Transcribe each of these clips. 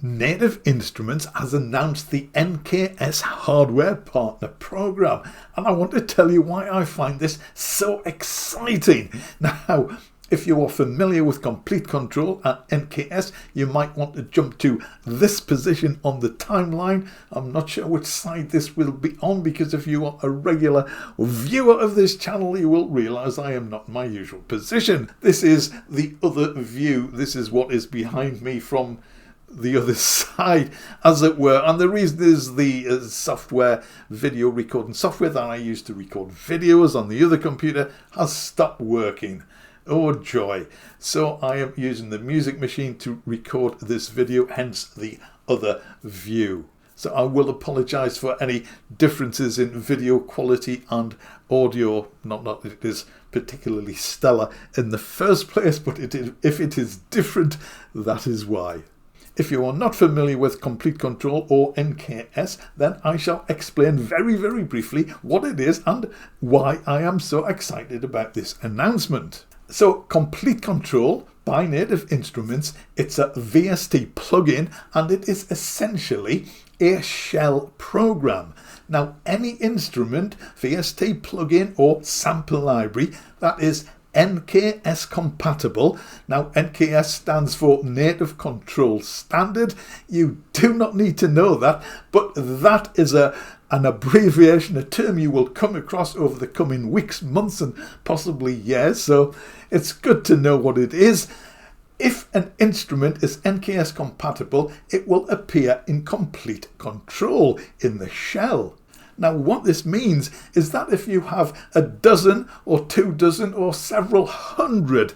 Native Instruments has announced the NKS Hardware Partner Program, and I want to tell you why I find this so exciting. Now, if you are familiar with Komplete Kontrol at NKS, you might want to jump to this position on the timeline. I'm not sure which side this will be on, because if you are a regular viewer of this channel, you will realize I am not in my usual position. This is the other view. This is what is behind me from the other side, as it were, and the reason is the software, video recording software that I used to record videos on the other computer has stopped working. Oh joy. So I am using the music machine to record this video, hence the other view. So I will apologize for any differences in video quality and audio. Not that it is particularly stellar in the first place, but if it is different, that is why. If you are not familiar with Komplete Kontrol or NKS, then I shall explain very, very briefly what it is and why I am so excited about this announcement. So Komplete Kontrol by Native Instruments, it's a VST plugin, and it is essentially a shell program. Now, any instrument, VST plugin or sample library that is NKS compatible. Now, NKS stands for Native Control Standard. You do not need to know that, but that is an abbreviation, a term you will come across over the coming weeks, months, and possibly years. So it's good to know what it is. If an instrument is NKS compatible, it will appear in Komplete Kontrol in the shell. Now, what this means is that if you have a dozen or 2 dozen or several hundred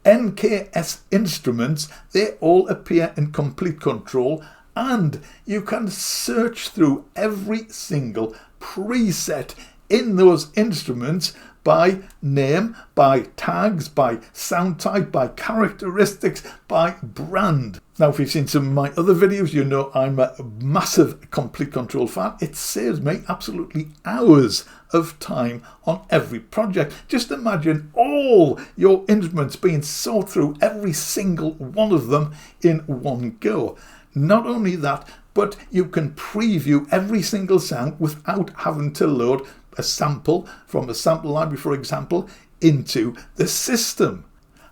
NKS instruments, they all appear in Komplete Kontrol, and you can search through every single preset in those instruments by name, by tags, by sound type, by characteristics, by brand. Now, if you've seen some of my other videos, you know I'm a massive Komplete Kontrol fan. It saves me absolutely hours of time on every project. Just imagine all your instruments being sorted through, every single one of them in one go. Not only that, but you can preview every single sound without having to load a sample from a sample library, for example, into the system.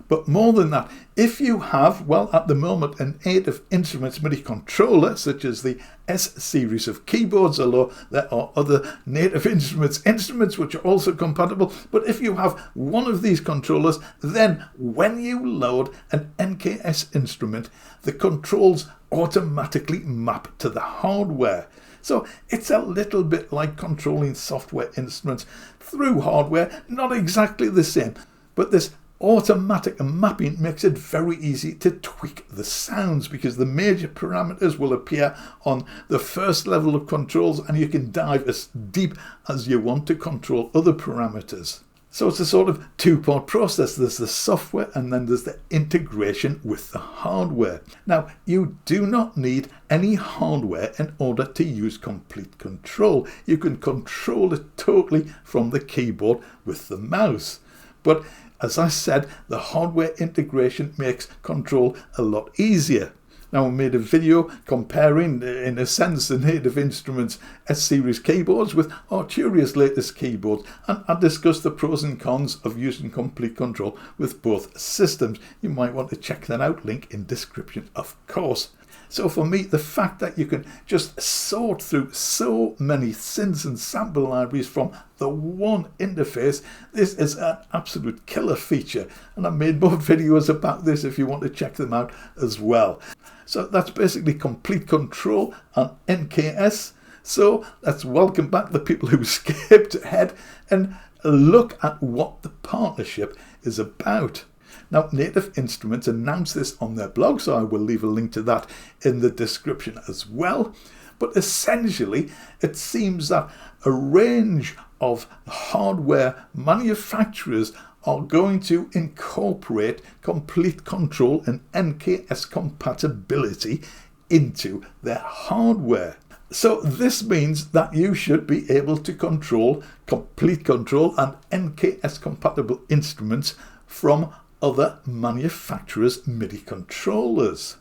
But more than that, if you have, well, at the moment, an Native Instruments MIDI controller, such as the S series of keyboards, although there are other Native instruments which are also compatible, but if you have one of these controllers, then when you load an NKS instrument, the controls automatically map to the hardware. So it's a little bit like controlling software instruments through hardware, not exactly the same, but this automatic mapping makes it very easy to tweak the sounds, because the major parameters will appear on the first level of controls, and you can dive as deep as you want to control other parameters. So it's a sort of two-part process. There's the software, and then there's the integration with the hardware. Now, you do not need any hardware in order to use Komplete Kontrol. You can control it totally from the keyboard with the mouse. But as I said, the hardware integration makes control a lot easier. Now, I made a video comparing, in a sense, the Native Instruments S-Series keyboards with Arturia's latest keyboards, and I discussed the pros and cons of using Komplete Kontrol with both systems. You might want to check that out, link in description, of course. So for me, the fact that you can just sort through so many synths and sample libraries from the one interface, this is an absolute killer feature. And I've made more videos about this if you want to check them out as well. So that's basically Komplete Kontrol and NKS. So let's welcome back the people who skipped ahead and look at what the partnership is about. Now, Native Instruments announced this on their blog, so I will leave a link to that in the description as well. But essentially, it seems that a range of hardware manufacturers are going to incorporate Komplete Kontrol and NKS compatibility into their hardware. So this means that you should be able to control Komplete Kontrol and NKS compatible instruments from other manufacturers' MIDI controllers.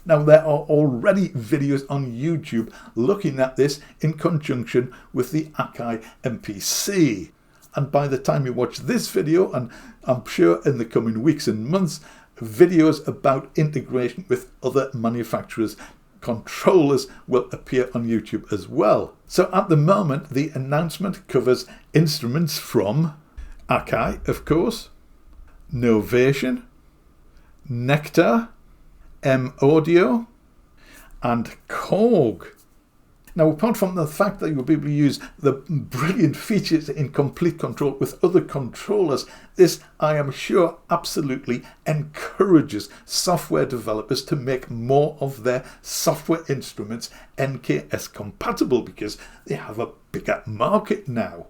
Now, there are already videos on YouTube looking at this in conjunction with the Akai MPC. And by the time you watch this video, and I'm sure in the coming weeks and months, videos about integration with other manufacturers' controllers will appear on YouTube as well. So at the moment, the announcement covers instruments from Akai, of course, Novation, Nectar, M-Audio, and Korg. Now, apart from the fact that you'll be able to use the brilliant features in Komplete Kontrol with other controllers, this, I am sure, absolutely encourages software developers to make more of their software instruments NKS compatible, because they have a bigger market now.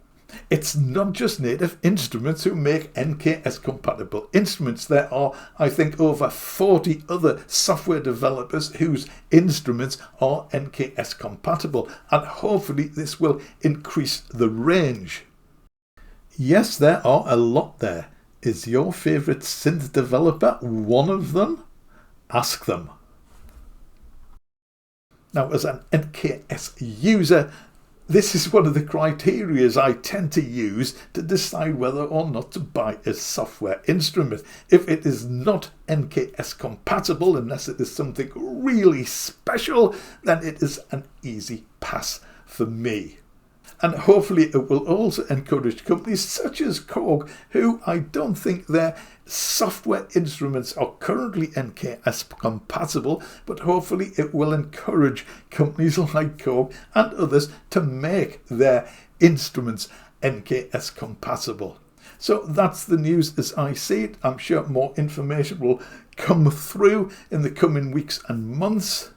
It's not just Native Instruments who make NKS compatible instruments. There are, I think, over 40 other software developers whose instruments are NKS compatible, and hopefully this will increase the range. Yes, there are a lot there. Is your favorite synth developer one of them? Ask them. Now, as an NKS user, this is one of the criteria I tend to use to decide whether or not to buy a software instrument. If it is not NKS compatible, unless it is something really special, then it is an easy pass for me. And hopefully it will also encourage companies such as Korg, who I don't think their software instruments are currently NKS compatible, but hopefully it will encourage companies like Korg and others to make their instruments NKS compatible. So that's the news as I see it. I'm sure more information will come through in the coming weeks and months.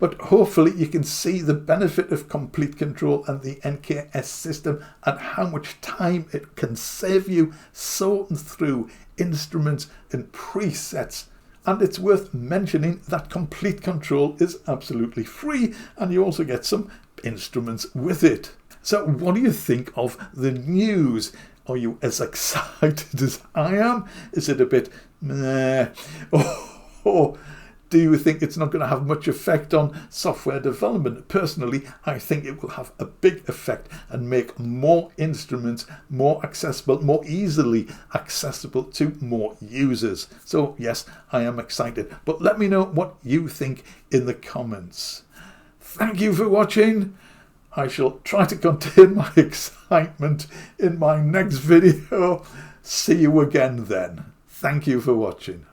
But hopefully you can see the benefit of Komplete Kontrol and the NKS system, and how much time it can save you sorting through instruments and presets. And it's worth mentioning that Komplete Kontrol is absolutely free, and you also get some instruments with it. So what do you think of the news? Are you as excited as I am? Is it a bit meh? Do you think it's not going to have much effect on software development? Personally, I think it will have a big effect and make more instruments more accessible, more easily accessible to more users. So yes, I am excited. But let me know what you think in the comments. Thank you for watching. I shall try to contain my excitement in my next video. See you again then. Thank you for watching.